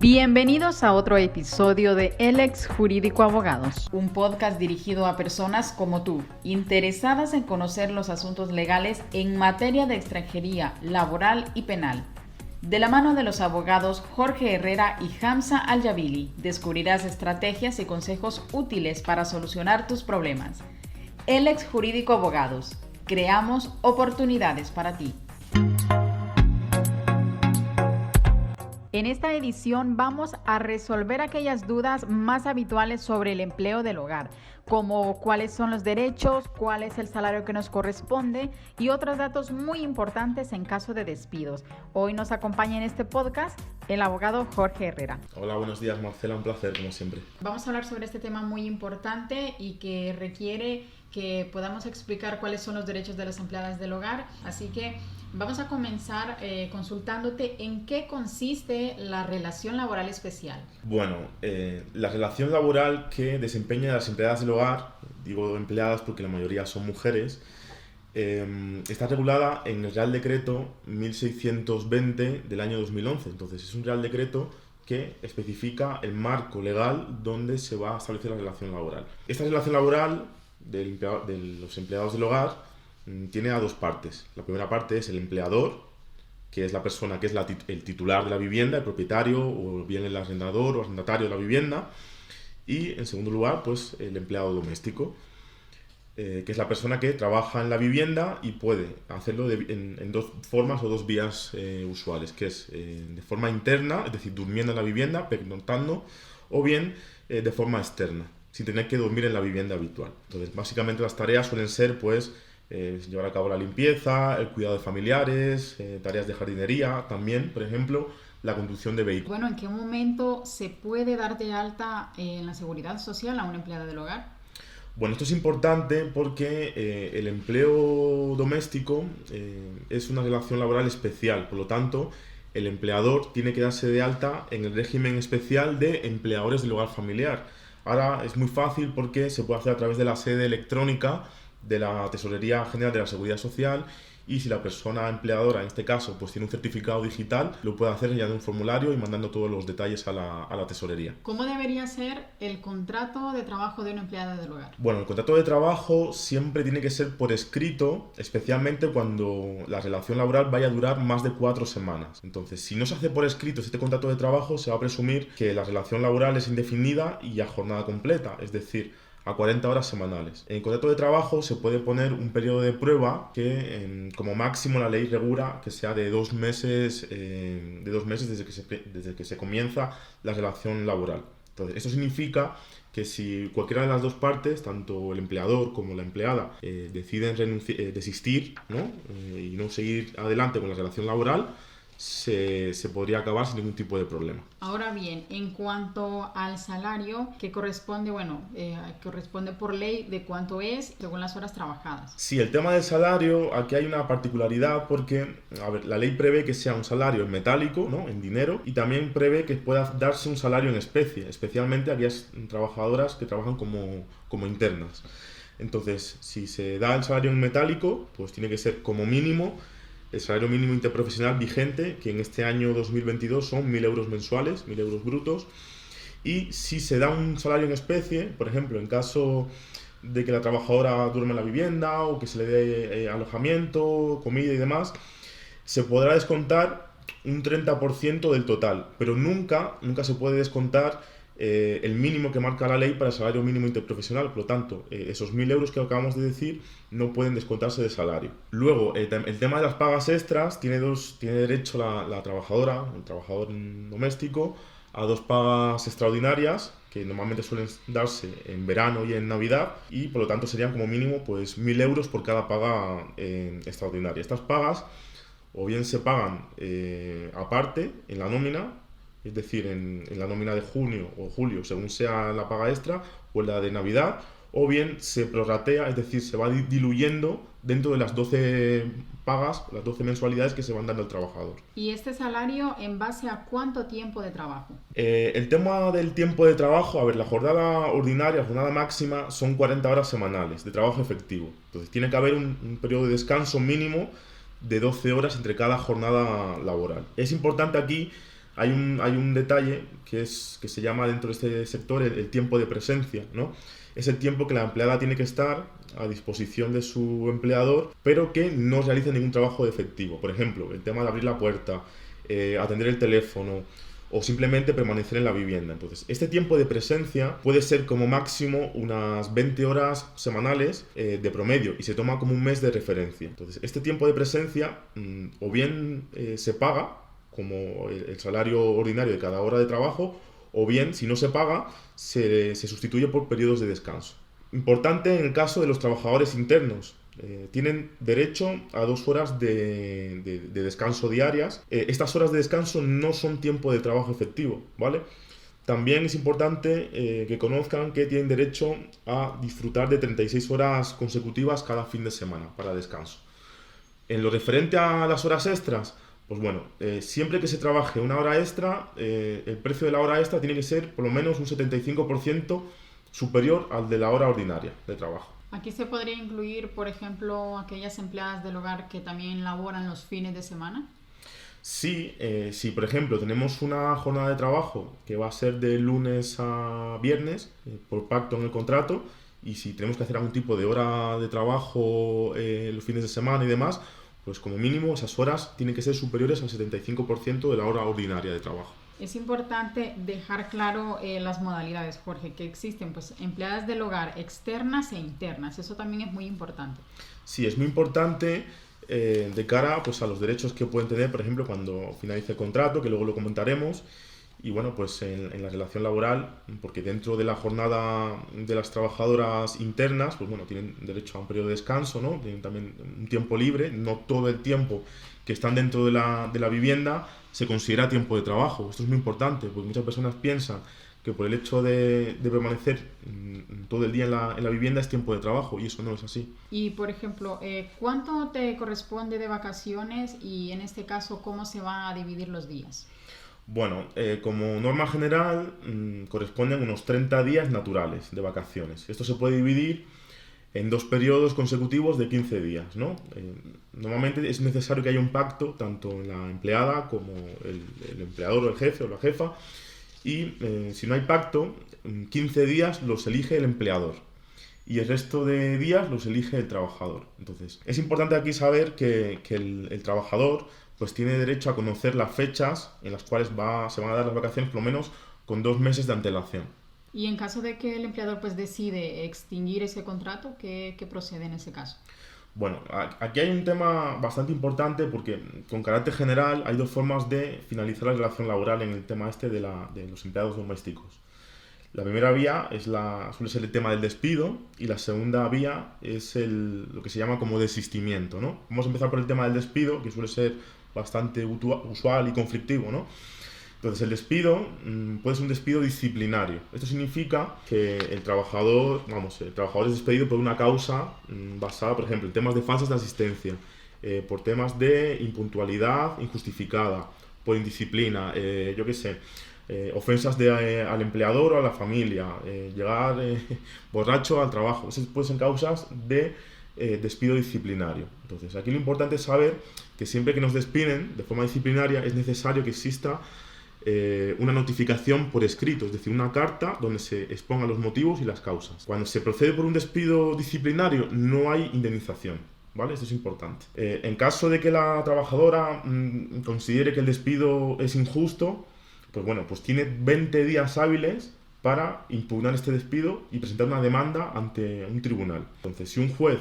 Bienvenidos a otro episodio de Elex Jurídico Abogados, un podcast dirigido a personas como tú, interesadas en conocer los asuntos legales en materia de extranjería, laboral y penal. De la mano de los abogados Jorge Herrera y Hamza Al-Yabili, descubrirás estrategias y consejos útiles para solucionar tus problemas. Elex Jurídico Abogados, creamos oportunidades para ti. En esta edición vamos a resolver aquellas dudas más habituales sobre el empleo del hogar, como cuáles son los derechos, cuál es el salario que nos corresponde y otros datos muy importantes en caso de despidos. Hoy nos acompaña en este podcast el abogado Jorge Herrera. Hola, buenos días Marcela, un placer como siempre. Vamos a hablar sobre este tema muy importante y que requiere que podamos explicar cuáles son los derechos de las empleadas del hogar, así que vamos a comenzar consultándote en qué consiste la relación laboral especial. Bueno, la relación laboral que desempeñan las empleadas del hogar, digo empleadas porque la mayoría son mujeres, está regulada en el Real Decreto 1620 del año 2011. Entonces es un Real Decreto que especifica el marco legal donde se va a establecer la relación laboral. Esta relación laboral de los empleados del hogar tiene a dos partes. La primera parte es el empleador, que es la persona que es el titular de la vivienda, el propietario o bien el arrendador o arrendatario de la vivienda. Y en segundo lugar, pues el empleado doméstico, que es la persona que trabaja en la vivienda y puede hacerlo en dos formas o dos vías usuales, que es de forma interna, es decir, durmiendo en la vivienda, pernoctando, o bien de forma externa, sin tener que dormir en la vivienda habitual. Entonces, básicamente las tareas suelen ser, pues, llevar a cabo la limpieza, el cuidado de familiares, tareas de jardinería, también, por ejemplo, la conducción de vehículos. Bueno, ¿en qué momento se puede dar de alta en la seguridad social a una empleada del hogar? Bueno, esto es importante porque el empleo doméstico es una relación laboral especial, por lo tanto, el empleador tiene que darse de alta en el régimen especial de empleadores del hogar familiar. Ahora es muy fácil porque se puede hacer a través de la sede electrónica de la Tesorería General de la Seguridad Social, y si la persona empleadora, en este caso, pues tiene un certificado digital, lo puede hacer ya de un formulario y mandando todos los detalles a la tesorería. ¿Cómo debería ser el contrato de trabajo de una empleada del hogar? Bueno, el contrato de trabajo siempre tiene que ser por escrito, especialmente cuando la relación laboral vaya a durar más de 4 semanas. Entonces, si no se hace por escrito este contrato de trabajo, se va a presumir que la relación laboral es indefinida y a jornada completa, es decir, a 40 horas semanales. En el contrato de trabajo se puede poner un periodo de prueba que como máximo la ley regula que sea de 2 meses, desde que se comienza la relación laboral. Entonces, esto significa que si cualquiera de las dos partes, tanto el empleador como la empleada, deciden desistir, ¿no? Y no seguir adelante con la relación laboral, se podría acabar sin ningún tipo de problema. Ahora bien, en cuanto al salario, que corresponde, corresponde por ley de cuánto es según las horas trabajadas. Sí, el tema del salario, aquí hay una particularidad porque, la ley prevé que sea un salario en metálico, ¿no? En dinero, y también prevé que pueda darse un salario en especie, especialmente a aquellas trabajadoras que trabajan como internas. Entonces, si se da el salario en metálico, pues tiene que ser como mínimo el salario mínimo interprofesional vigente, que en este año 2022 son 1.000 euros mensuales, 1.000 euros brutos. Y si se da un salario en especie, por ejemplo, en caso de que la trabajadora duerma en la vivienda o que se le dé alojamiento, comida y demás, se podrá descontar un 30% del total, pero nunca se puede descontar el mínimo que marca la ley para el salario mínimo interprofesional. Por lo tanto, esos 1.000 euros que acabamos de decir no pueden descontarse de salario. Luego, el tema de las pagas extras, tiene derecho la trabajadora, el trabajador doméstico, a 2 pagas extraordinarias que normalmente suelen darse en verano y en Navidad, y por lo tanto serían como mínimo pues 1.000 euros por cada paga extraordinaria. Estas pagas o bien se pagan aparte en la nómina, es decir, en la nómina de junio o julio, según sea la paga extra, o en la de Navidad, o bien se prorratea, es decir, se va diluyendo dentro de las 12 pagas, las 12 mensualidades que se van dando al trabajador. ¿Y este salario en base a cuánto tiempo de trabajo? El tema del tiempo de trabajo, la jornada ordinaria, la jornada máxima, son 40 horas semanales de trabajo efectivo. Entonces tiene que haber un periodo de descanso mínimo de 12 horas entre cada jornada laboral. Es importante aquí hay un detalle que se llama dentro de este sector el tiempo de presencia, ¿no? Es el tiempo que la empleada tiene que estar a disposición de su empleador, pero que no realice ningún trabajo efectivo. Por ejemplo, el tema de abrir la puerta, atender el teléfono o simplemente permanecer en la vivienda. Entonces, este tiempo de presencia puede ser como máximo unas 20 horas semanales de promedio y se toma como un mes de referencia. Entonces, este tiempo de presencia o bien se paga como el salario ordinario de cada hora de trabajo, o bien, si no se paga, se sustituye por periodos de descanso. Importante en el caso de los trabajadores internos. Tienen derecho a 2 horas de descanso diarias. Estas horas de descanso no son tiempo de trabajo efectivo, ¿vale? También es importante que conozcan que tienen derecho a disfrutar de 36 horas consecutivas cada fin de semana para descanso. En lo referente a las horas extras, pues bueno, siempre que se trabaje una hora extra, el precio de la hora extra tiene que ser por lo menos un 75% superior al de la hora ordinaria de trabajo. Aquí se podría incluir, por ejemplo, aquellas empleadas del hogar que también laboran los fines de semana. Sí, si por ejemplo tenemos una jornada de trabajo que va a ser de lunes a viernes por pacto en el contrato, y si tenemos que hacer algún tipo de hora de trabajo los fines de semana y demás, pues como mínimo esas horas tienen que ser superiores al 75% de la hora ordinaria de trabajo. Es importante dejar claro las modalidades, Jorge, que existen pues empleadas del hogar externas e internas. Eso también es muy importante. Sí, es muy importante de cara pues, a los derechos que pueden tener, por ejemplo, cuando finalice el contrato, que luego lo comentaremos, y bueno, pues en la relación laboral, porque dentro de la jornada de las trabajadoras internas, pues bueno, tienen derecho a un periodo de descanso, ¿no? Tienen también un tiempo libre, no todo el tiempo que están dentro de la vivienda se considera tiempo de trabajo. Esto es muy importante, porque muchas personas piensan que por el hecho de permanecer todo el día en la vivienda es tiempo de trabajo, y eso no es así. Y, por ejemplo, ¿cuánto te corresponde de vacaciones y, en este caso, cómo se van a dividir los días? Bueno, como norma general, corresponden unos 30 días naturales de vacaciones. Esto se puede dividir en 2 periodos consecutivos de 15 días, ¿no? Normalmente es necesario que haya un pacto tanto en la empleada como el empleador o el jefe o la jefa, y si no hay pacto, 15 días los elige el empleador y el resto de días los elige el trabajador. Entonces, es importante aquí saber que el trabajador pues tiene derecho a conocer las fechas en las cuales se van a dar las vacaciones por lo menos con 2 meses de antelación. Y en caso de que el empleador pues decide extinguir ese contrato, ¿qué procede en ese caso? Bueno, aquí hay un tema bastante importante porque con carácter general hay 2 formas de finalizar la relación laboral en el tema de los empleados domésticos. La primera vía suele ser el tema del despido, y la segunda vía es lo que se llama como desistimiento, ¿no? Vamos a empezar por el tema del despido, que suele ser bastante usual y conflictivo, ¿no? Entonces, el despido puede ser un despido disciplinario. Esto significa que el trabajador es despedido por una causa basada, por ejemplo, en temas de faltas de asistencia, por temas de impuntualidad injustificada, por indisciplina, ofensas al empleador o a la familia, llegar borracho al trabajo. Esas pueden ser causas de despido disciplinario. Entonces, aquí lo importante es saber que siempre que nos despiden de forma disciplinaria es necesario que exista una notificación por escrito, es decir, una carta donde se expongan los motivos y las causas. Cuando se procede por un despido disciplinario no hay indemnización, ¿vale? Esto es importante. En caso de que la trabajadora considere que el despido es injusto, pues tiene 20 días hábiles para impugnar este despido y presentar una demanda ante un tribunal. Entonces, si un juez,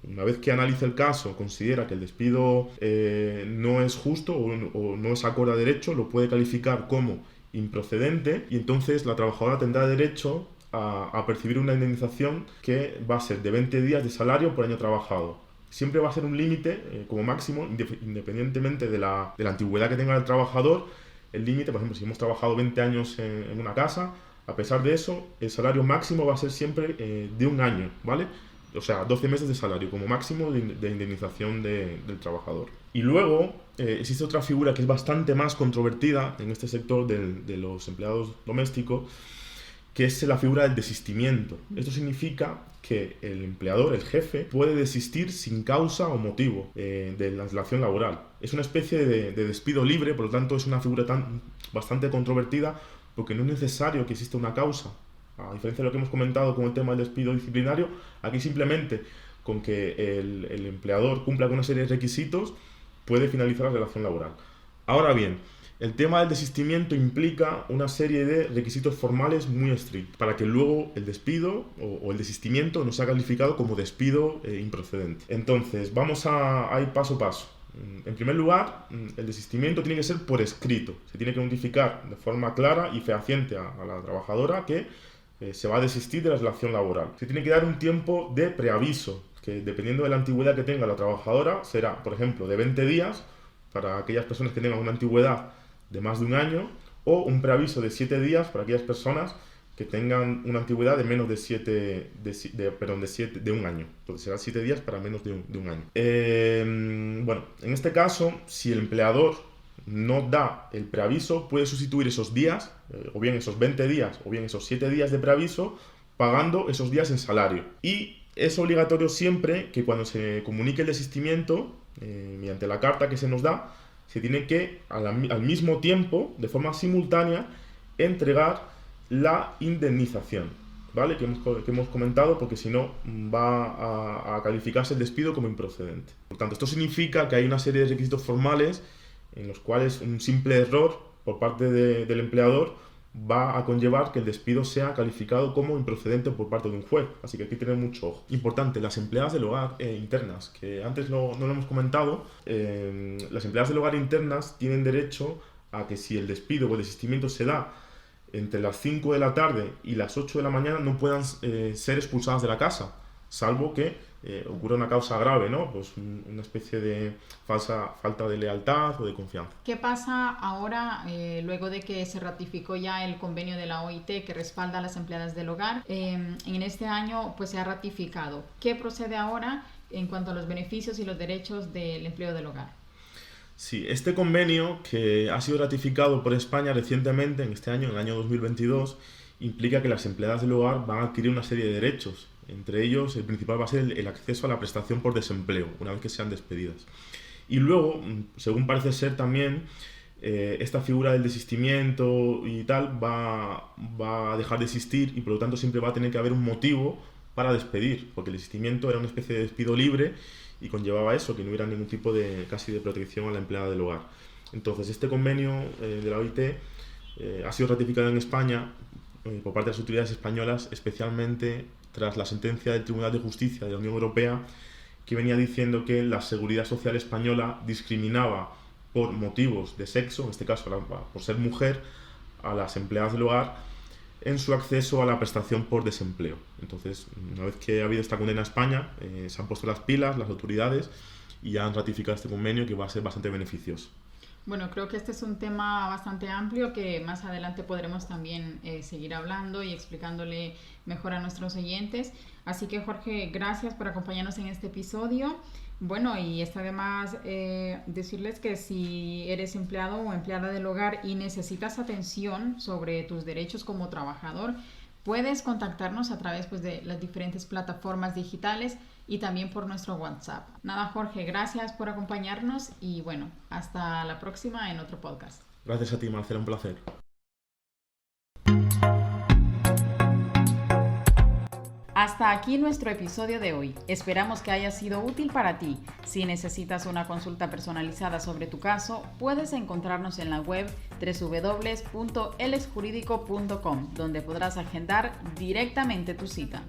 una vez que analice el caso, considera que el despido no es justo o no es acorde a derecho, lo puede calificar como improcedente, y entonces la trabajadora tendrá derecho a percibir una indemnización que va a ser de 20 días de salario por año trabajado. Siempre va a ser un límite como máximo, independientemente de la antigüedad que tenga el trabajador. El límite, por ejemplo, si hemos trabajado 20 años en una casa, a pesar de eso, el salario máximo va a ser siempre de 1 año, ¿vale? O sea, 12 meses de salario como máximo de indemnización del trabajador. Y luego existe otra figura que es bastante más controvertida en este sector de los empleados domésticos, que es la figura del desistimiento. Esto significa que el empleador, el jefe, puede desistir sin causa o motivo de la relación laboral. es una especie de despido libre, por lo tanto es una figura bastante controvertida porque no es necesario que exista una causa. A diferencia de lo que hemos comentado con el tema del despido disciplinario, aquí simplemente con que el empleador cumpla con una serie de requisitos puede finalizar la relación laboral. Ahora bien, el tema del desistimiento implica una serie de requisitos formales muy estrictos para que luego el despido o el desistimiento no sea calificado como despido improcedente. Entonces, vamos a ir paso a paso. En primer lugar, el desistimiento tiene que ser por escrito. Se tiene que notificar de forma clara y fehaciente a la trabajadora que se va a desistir de la relación laboral. Se tiene que dar un tiempo de preaviso, que dependiendo de la antigüedad que tenga la trabajadora, será, por ejemplo, de 20 días para aquellas personas que tengan una antigüedad de más de un año, o un preaviso de 7 días para aquellas personas que tengan una antigüedad de menos de un año. Entonces será 7 días para menos de un año. Bueno, en este caso, si el empleador no da el preaviso, puede sustituir esos días, o bien esos 20 días, o bien esos 7 días de preaviso, pagando esos días en salario. Y es obligatorio siempre que cuando se comunique el desistimiento, mediante la carta que se nos da, se tiene que, al mismo tiempo, de forma simultánea, entregar la indemnización, ¿vale? Que hemos comentado, porque si no va a calificarse el despido como improcedente. Por tanto, esto significa que hay una serie de requisitos formales en los cuales un simple error por parte del empleador va a conllevar que el despido sea calificado como improcedente por parte de un juez. Así que hay que tener mucho ojo. Importante, las empleadas del hogar internas, que antes no lo hemos comentado, las empleadas del hogar internas tienen derecho a que si el despido o el desistimiento se da entre las 5 de la tarde y las 8 de la mañana no puedan ser expulsadas de la casa, salvo que ocurra una causa grave, ¿no? Pues una especie de falta de lealtad o de confianza. ¿Qué pasa ahora, luego de que se ratificó ya el convenio de la OIT que respalda a las empleadas del hogar? En este año pues se ha ratificado. ¿Qué procede ahora en cuanto a los beneficios y los derechos del empleo del hogar? Sí, este convenio, que ha sido ratificado por España recientemente, en este año, en el año 2022, implica que las empleadas del hogar van a adquirir una serie de derechos. Entre ellos, el principal va a ser el acceso a la prestación por desempleo, una vez que sean despedidas. Y luego, según parece ser también, esta figura del desistimiento y tal va a dejar de existir y por lo tanto siempre va a tener que haber un motivo para despedir, porque el desistimiento era una especie de despido libre y conllevaba eso, que no hubiera ningún tipo de protección a la empleada del hogar. Entonces, este convenio de la OIT ha sido ratificado en España por parte de las autoridades españolas, especialmente tras la sentencia del Tribunal de Justicia de la Unión Europea, que venía diciendo que la Seguridad Social española discriminaba por motivos de sexo, en este caso por ser mujer, a las empleadas del hogar en su acceso a la prestación por desempleo. Entonces, una vez que ha habido esta condena a España, se han puesto las pilas las autoridades y ya han ratificado este convenio, que va a ser bastante beneficioso. Bueno, creo que este es un tema bastante amplio que más adelante podremos también seguir hablando y explicándole mejor a nuestros oyentes. Así que, Jorge, gracias por acompañarnos en este episodio. Bueno, y está de más decirles que si eres empleado o empleada del hogar y necesitas atención sobre tus derechos como trabajador, puedes contactarnos a través de las diferentes plataformas digitales y también por nuestro WhatsApp. Nada, Jorge, gracias por acompañarnos y bueno, hasta la próxima en otro podcast. Gracias a ti, Marcela, un placer. Hasta aquí nuestro episodio de hoy. Esperamos que haya sido útil para ti. Si necesitas una consulta personalizada sobre tu caso, puedes encontrarnos en la web www.elexjuridico.com, donde podrás agendar directamente tu cita.